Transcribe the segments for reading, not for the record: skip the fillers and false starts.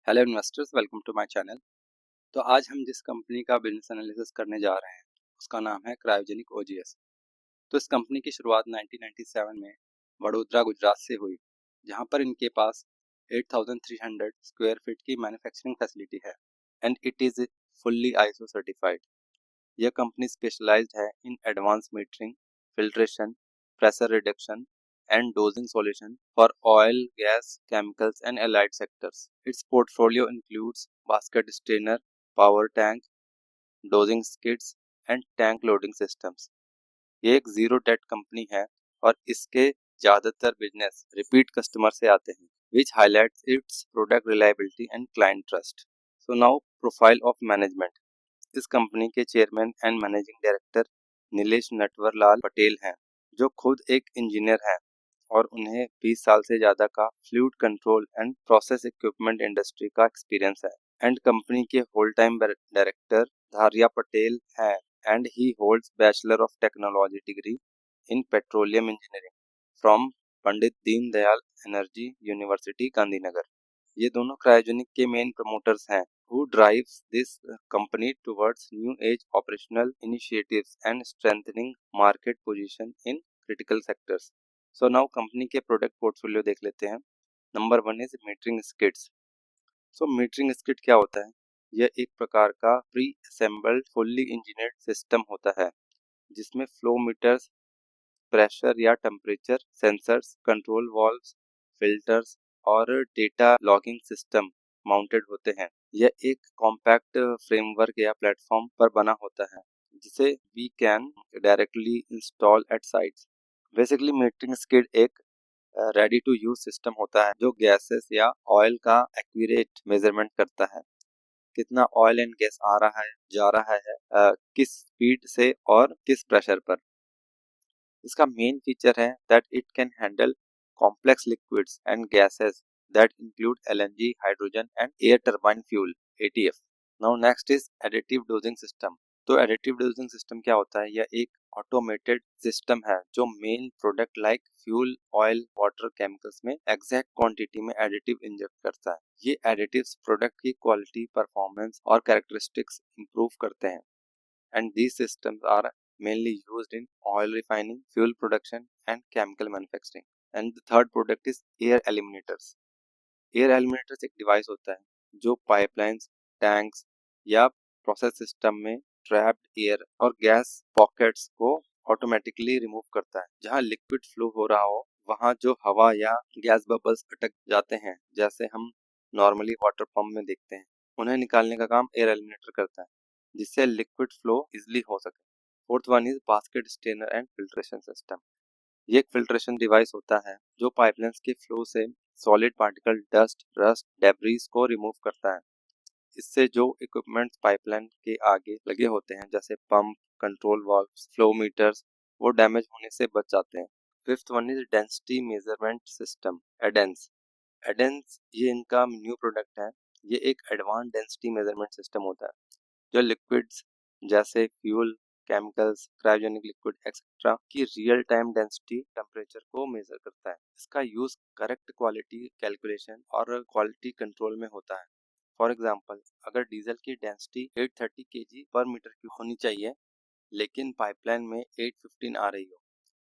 Hello investors, welcome to my channel. तो आज हम जिस कंपनी का बिजनेस एनालिसिस करने जा रहे हैं उसका नाम है क्रायोजेनिक ओजीएस। तो इस कंपनी की शुरुआत 1997 में वडोदरा गुजरात से हुई, जहां पर इनके पास 8300 स्क्वायर फीट की मैन्युफैक्चरिंग फैसिलिटी है and it is fully ISO certified. यह कंपनी स्पेशलाइज्ड है in advance metering, filtration, pressure reduction and dosing solution for oil, gas, chemicals and allied sectors. Its portfolio includes basket strainer, power tank, dosing skids and tank loading systems. ये एक zero date company है और इसके ज़्यादातर business repeat customer से आते हैं, which highlights its product reliability and client trust. So now profile of management. इस कंपनी के chairman and managing director Nilesh Natwarlal Patel हैं, जो खुद एक इंजीनियर हैं और उन्हें 20 साल से ज़्यादा का fluid control and process equipment industry का एक्सपीरियंस है। एंड कंपनी के होल टाइम डायरेक्टर धारिया पटेल हैं and he holds bachelor of technology degree in petroleum engineering from Pandit Deendayal energy university Gandhinagar. ये दोनों क्रायोजेनिक के मेन प्रमोटर्स हैं who drives this company towards new age operational initiatives and strengthening market position in critical sectors. So now company के product portfolio देख लेते हैं। Number 1 is metering skids. So metering skid क्या होता है? यह एक प्रकार का pre assembled fully engineered system होता है जिसमें फ्लो मीटर्स, प्रेशर या temperature sensors, control valves, filters और डेटा लॉगिंग सिस्टम माउंटेड होते हैं। यह एक कॉम्पैक्ट फ्रेमवर्क या प्लेटफॉर्म पर बना होता है जिसे we can directly install at sites. Basically metering skid एक रेडी टू यूज सिस्टम होता है जो गैसेस या ऑयल का एक्यूरेट मेजरमेंट करता है। कितना ऑयल एंड गैस आ रहा है, जा रहा है, किस स्पीड से और किस प्रेशर पर। इसका मेन फीचर है that it can handle complex liquids and gases that include LNG, hydrogen and air turbine fuel ETF. Now next is additive dosing system. तो एडिटिव डोजिंग सिस्टम क्या होता है? यह एक ऑटोमेटेड सिस्टम है जो main product like fuel, oil, water, chemicals में exact quantity में एडिटिव इंजेक्ट करता है। ये एडिटिव्स प्रोडक्ट की क्वालिटी, परफॉर्मेंस और कैरेक्टरिस्टिक्स इंप्रूव करते हैं and these systems are mainly used in oil refining, fuel production and chemical manufacturing. And the third product is air eliminators. Air eliminators एक device होता है जो पाइपलाइंस, टैंक्स या process system में trapped air और gas pockets को automatically remove करता है। जहां लिक्विड फ्लो हो रहा हो वहां जो हवा या गैस बबल्स अटक जाते हैं, जैसे हम नॉर्मली वाटर पंप में देखते हैं, उन्हें निकालने का काम एयर एलिमिनेटर करता है जिससे लिक्विड फ्लो इजिली हो सके। Fourth one is basket strainer and filtration system. ये एक फिल्ट्रेशन डिवाइस होता है जो पाइपलाइंस के फ्लो से solid particle, dust, rust, debris को रिमूव करता है। इससे जो इक्विपमेंट्स पाइपलाइन के आगे लगे होते हैं जैसे pump, control valves, flow meters, वो डैमेज होने से बच जाते हैं। Fifth one is density measurement system, Adens. Adens ये इनका न्यू प्रोडक्ट है। ये एक एडवांस डेंसिटी मेजरमेंट सिस्टम होता है जो लिक्विड्स जैसे fuel, chemicals, cryogenic liquid etcetera की रियल टाइम डेंसिटी, टेम्परेचर को मेजर करता है। इसका यूज करेक्ट क्वालिटी कैलकुलेशन और क्वालिटी कंट्रोल में होता है। फॉर एग्जांपल, अगर डीजल की डेंसिटी 830 केजी पर मीटर क्यूब होनी चाहिए लेकिन पाइपलाइन में 815 आ रही हो,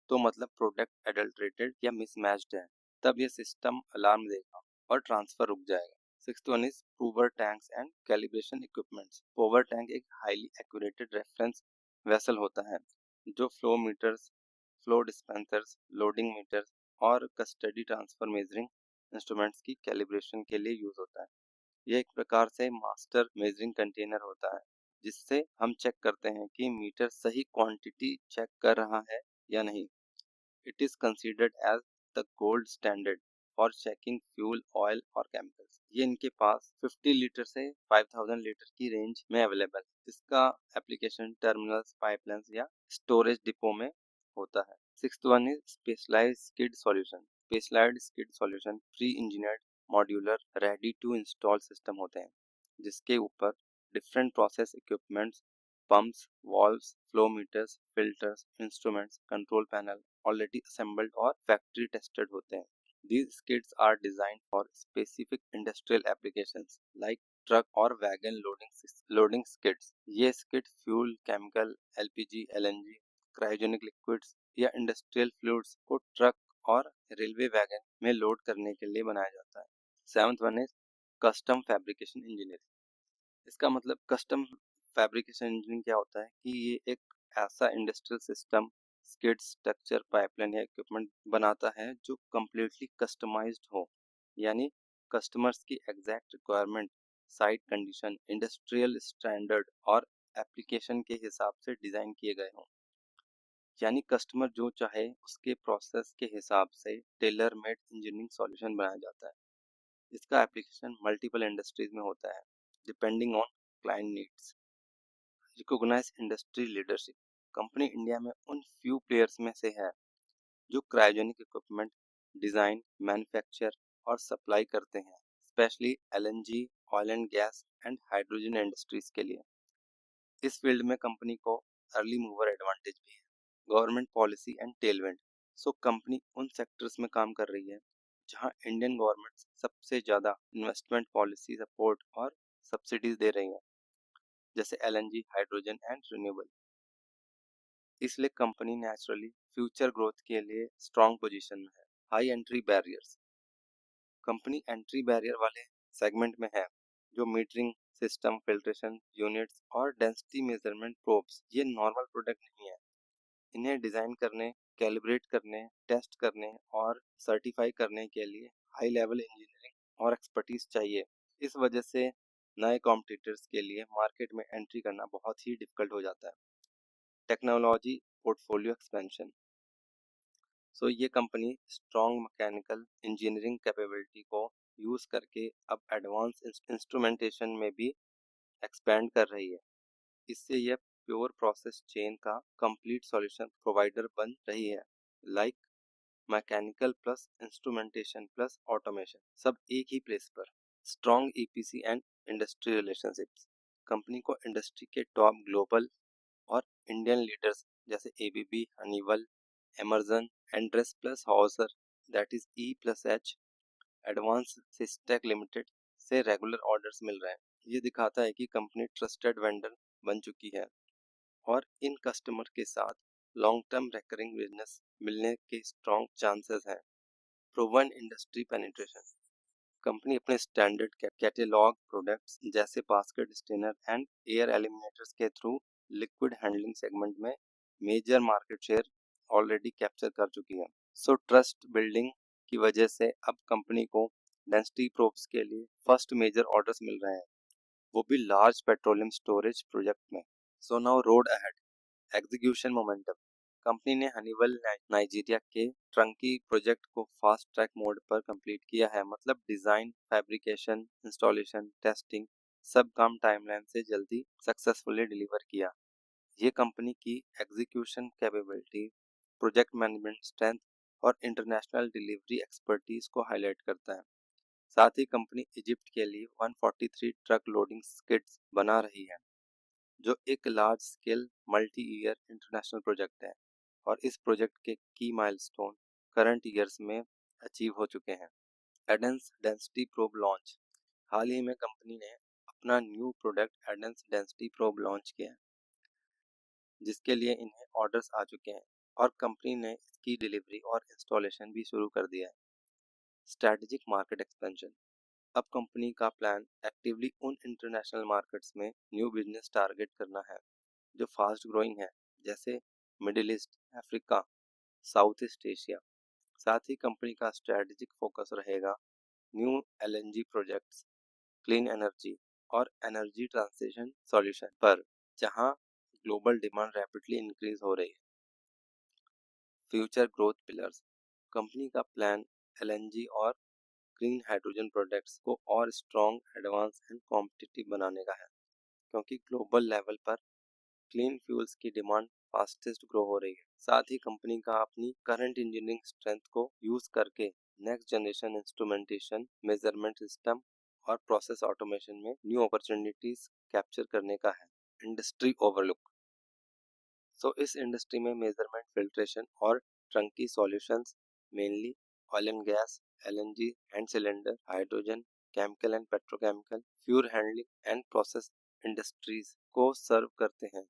तो मतलब प्रोडक्ट एडल्ट्रेटेड या मिसमैच्ड है। तब यह सिस्टम अलार्म देगा और ट्रांसफर रुक जाएगा। Sixth one is prover tanks and calibration equipments. Prover tank एक हाईली एक्यूरेटेड रेफरेंस वेसल होता है जो flow meters, flow dispensers, loading meters और कस्टडी ट्रांसफर मेजरिंग इंस्ट्रूमेंट्स की कैलिब्रेशन के लिए यूज होता है। यह एक प्रकार से मास्टर मेजरिंग कंटेनर होता है जिससे हम चेक करते हैं कि मीटर सही क्वांटिटी चेक कर रहा है या नहीं। It is considered as the gold standard for checking fuel, oil और chemicals. ये इनके पास 50 लीटर से 5000 लीटर की रेंज में अवेलेबल। इसका एप्लीकेशन टर्मिनल्स, पाइपलाइंस या स्टोरेज डिपो में होता है। Sixth one is specialised skid solution. Specialised skid solution pre engineered, modular, ready to install system होते हैं जिसके ऊपर different process equipments, pumps, valves, flow meters, filters, instruments, control panel already assembled और factory tested होते हैं। These skids are designed for specific industrial applications like truck और wagon loading skids. ये skid fuel, chemical, LPG, LNG, cryogenic liquids या industrial fluids को truck और railway wagon में load करने के लिए बनाया जाता है। Seventh one is custom fabrication engineering. इसका मतलब कस्टम फैब्रिकेशन इंजीनियरिंग क्या होता है कि ये एक ऐसा industrial system, skid, structure, pipeline या इक्विपमेंट बनाता है जो कम्प्लीटली कस्टमाइज्ड हो, यानी कस्टमर्स की exact requirement, site condition, industrial standard और एप्लीकेशन के हिसाब से डिजाइन किए गए हों। यानी कस्टमर जो चाहे उसके प्रोसेस के हिसाब से टेलर मेड इंजीनियरिंग सॉल्यूशन बनाया जाता है। इसका एप्लीकेशन मल्टीपल इंडस्ट्रीज में होता है depending on client needs. Recognise industry leadership. Company India में उन फ्यू प्लेयर्स में से है जो क्रायोजेनिक इक्विपमेंट डिजाइन, मैन्युफैक्चर और सप्लाई करते हैं, specially LNG, oil and gas and hydrogen industries के लिए। इस फील्ड में कंपनी को अर्ली मूवर एडवांटेज भी है। Government policy and Tailwind. So company उन सेक्टर्स में काम कर रही है जहां इंडियन गवर्नमेंट सबसे ज़्यादा इन्वेस्टमेंट, पॉलिसी सपोर्ट और सब्सिडीज दे रही हैं, जैसे एलएनजी, हाइड्रोजन एंड रिन्यूएबल। इसलिए कंपनी नेचुरली फ्यूचर ग्रोथ के लिए स्ट्रॉन्ग पोजीशन में है। High entry barriers. Company entry barrier वाले सेगमेंट में है, जो मीटरिंग सिस्टम, फिल्ट्रेशन यूनिट्स और डेंसिटी मेजरमेंट प्रोब्स। ये नॉर्मल प्रोडक्ट नहीं है। इन्हें डिजाइन करने, कैलिब्रेट करने, टेस्ट करने और सर्टिफाई करने के लिए हाई लेवल इंजीनियरिंग और एक्सपर्टीज चाहिए। इस वजह से नए कॉम्पिटिटर्स के लिए मार्केट में एंट्री करना बहुत ही डिफिकल्ट हो जाता है। Technology portfolio expansion. सो ये company strong mechanical engineering capability को यूज करके अब एडवांस इंस्ट्रूमेंटेशन में भी एक्सपेंड कर रही है। इससे यह प्योर प्रोसेस चेन का कंप्लीट सॉल्यूशन प्रोवाइडर बन रही है, like mechanical plus instrumentation plus automation, सब एक ही प्लेस पर। Strong EPC and industry relationships. Company को इंडस्ट्री के टॉप ग्लोबल और इंडियन लीडर्स जैसे ABB, Honeywell, Emerson, Endress plus Hauser, that is E+H, Advance Systech Limited से रेगुलर ऑर्डर्स मिल रहे हैं। ये दिखाता है कि कंपनी ट्रस्टेड वेंडर बन चुकी है और इन कस्टमर के साथ लॉन्ग टर्म रिकरिंग बिजनेस मिलने के स्ट्रॉन्ग चांसेस हैं। Proven industry penetration. कंपनी अपने स्टैंडर्ड कैटेलॉग प्रोडक्ट्स जैसे basket strainer and air eliminators के थ्रू लिक्विड हैंडलिंग सेगमेंट में major market share already capture कर चुकी है। सो ट्रस्ट बिल्डिंग की वजह से अब कंपनी को डेंसिटी प्रोब्स के लिए फर्स्ट मेजर ऑर्डर्स मिल रहे हैं, वो भी लार्ज पेट्रोलियम स्टोरेज प्रोजेक्ट में। So now road ahead. Execution momentum. Company ने हनीवेल नाइजीरिया के ट्रंकी प्रोजेक्ट को फास्ट ट्रैक मोड पर कंप्लीट किया है, मतलब डिजाइन, फैब्रिकेशन, इंस्टॉलेशन, टेस्टिंग सब काम टाइमलाइन से जल्दी सक्सेसफुली डिलीवर किया। ये कंपनी की execution capability, project management strength और इंटरनेशनल डिलीवरी एक्सपर्टीज को हाईलाइट करता है। साथ ही कंपनी इजिप्ट के लिए 143 ट्रक लोडिंग स्किड्स बना रही है, जो एक large scale multi year international project है, और इस प्रोजेक्ट के की माइलस्टोन करंट ईयर्स में अचीव हो चुके हैं। Adens density probe launch. हाल ही में कंपनी ने अपना new product Adens density probe launch किया है, जिसके लिए इन्हें ऑर्डर्स आ चुके हैं और कंपनी ने इसकी डिलीवरी और इंस्टॉलेशन भी शुरू कर दिया है। Strategic market expansion. अब कंपनी का प्लान एक्टिवली उन इंटरनेशनल मार्केट्स में न्यू बिजनेस टारगेट करना है जो फास्ट ग्रोइंग है, जैसे middle east, Africa, south east Asia. साथ ही कंपनी का स्ट्रैटेजिक फोकस रहेगा new LNG projects, clean energy और एनर्जी ट्रांसिशन सॉल्यूशन पर, जहां ग्लोबल डिमांड रैपिडली इंक्रीज हो रही है। Future growth pillars. कंपनी का प्लान एलएनजी और ग्रीन हाइड्रोजन प्रोडक्ट्स को और स्ट्रॉन्ग, एडवांस एंड कॉम्पिटिटिव बनाने का है, क्योंकि ग्लोबल लेवल पर क्लीन फ्यूल्स की डिमांड फास्टेस्ट ग्रो हो रही है। साथ ही कंपनी का अपनी करंट इंजीनियरिंग स्ट्रेंथ को यूज करके next generation instrumentation, measurement system और प्रोसेस ऑटोमेशन में न्यू अपॉर्चुनिटीज कैप्चर करने का है। Industry overlook. सो इस इंडस्ट्री में मेजरमेंट, फिल्ट्रेशन और turnkey solutions, mainly oil and gas, LNG and cylinder, hydrogen, chemical and petrochemical, fuel handling and process industries को सर्व करते हैं।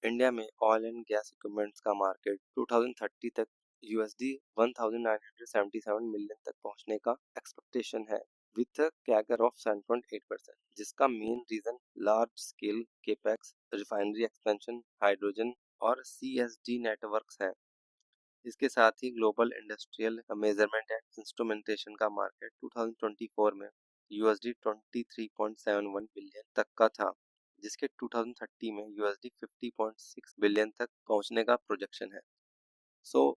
इंडिया में ऑयल एंड गैस इक्विपमेंट्स का मार्केट 2030 तक USD 1977 मिलियन तक पहुंचने का एक्सपेक्टेशन है विथ अ कैगर ऑफ 7.8%, जिसका main reason large scale capex, refinery expansion, hydrogen और CSD नेटवर्क्स है। इसके साथ ही global industrial measurement and instrumentation का मार्केट 2024 में USD 23.71 बिलियन तक का था, जिसके 2030 में USD 50.6 बिलियन तक पहुंचने का प्रोजेक्शन है। सो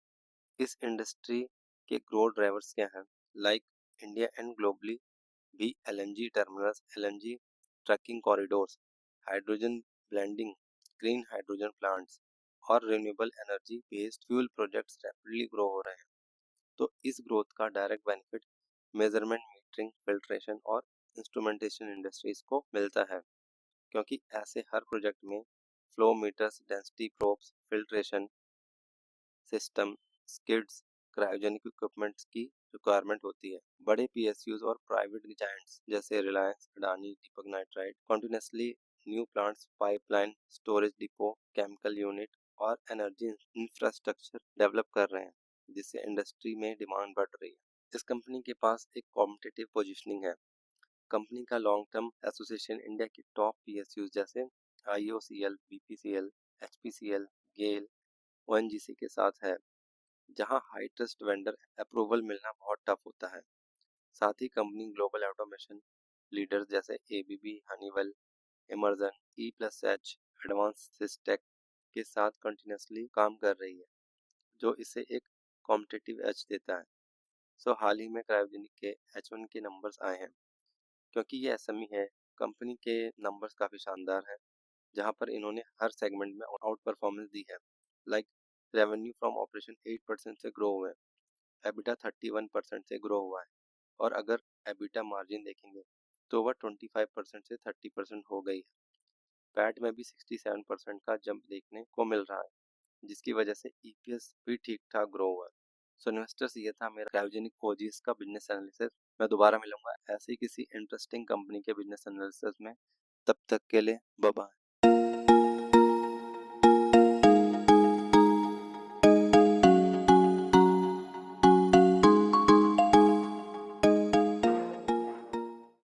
इस इंडस्ट्री के ग्रोथ ड्राइवर्स क्या हैं? लाइक इंडिया एंड ग्लोबली भी LNG terminals, LNG trucking corridors, hydrogen blending, green hydrogen plants और renewable energy based fuel projects rapidly grow हो रहे हैं। तो इस ग्रोथ का direct benefit measurement, metering, filtration और इंस्ट्रूमेंटेशन इंडस्ट्रीज को मिलता है, क्योंकि ऐसे हर प्रोजेक्ट में flow meters, density probes, filtration system, skids, cryogenic equipments की रिक्वायरमेंट होती है। बड़े PSUs और प्राइवेट जायंट्स जैसे Reliance, Adani, Deepak Nitrite continuously new plants, pipeline, storage depot, chemical unit और एनर्जी इंफ्रास्ट्रक्चर डेवलप कर रहे हैं, जिससे इंडस्ट्री में डिमांड बढ़ रही है। इस कंपनी के पास एक कॉम्पिटिटिव पोजीशनिंग है। कंपनी का लॉन्ग टर्म एसोसिएशन इंडिया के टॉप PSUs जैसे IOCL, BPCL, HPCL, गेल, ONGC के साथ है, जहां हाई ट्रस्ट वेंडर अप्रूवल मिलना बहुत टफ होता है। साथ ही कंपनी ग्लोबल ऑटोमेशन लीडर्स जैसे ABB, Honeywell, immersion, E+H, Advance Systech के साथ कंटिन्यूसली काम कर रही है, जो इसे एक कॉम्पिटिटिव एज देता है। हाल ही में क्रायोजेनिक के H1 के नंबर्स आए हैं। क्योंकि ये SME है, कंपनी के नंबर्स काफ़ी शानदार हैं, जहां पर इन्होंने हर सेगमेंट में आउट परफॉर्मेंस दी है। लाइक रेवेन्यू फ्रॉम ऑपरेशन 8% से ग्रो हुए हैं, EBITDA 31% से ग्रो हुआ है, और अगर EBITDA मार्जिन देखेंगे तो वह 25% से 30% हो गई है। पैट में भी 67% का जंप देखने को मिल रहा है, जिसकी वजह से EPS भी ठीक ठाक ग्रो हुआ है। इन्वेस्टर्स, ये था मेरा क्रायोजेनिक OGS का बिजनेस एनालिसिस। मैं दोबारा मिलूंगा ऐसे ही किसी इंटरेस्टिंग कंपनी के बिजनेस एनालिसिस में। तब तक के लिए बाय बाय।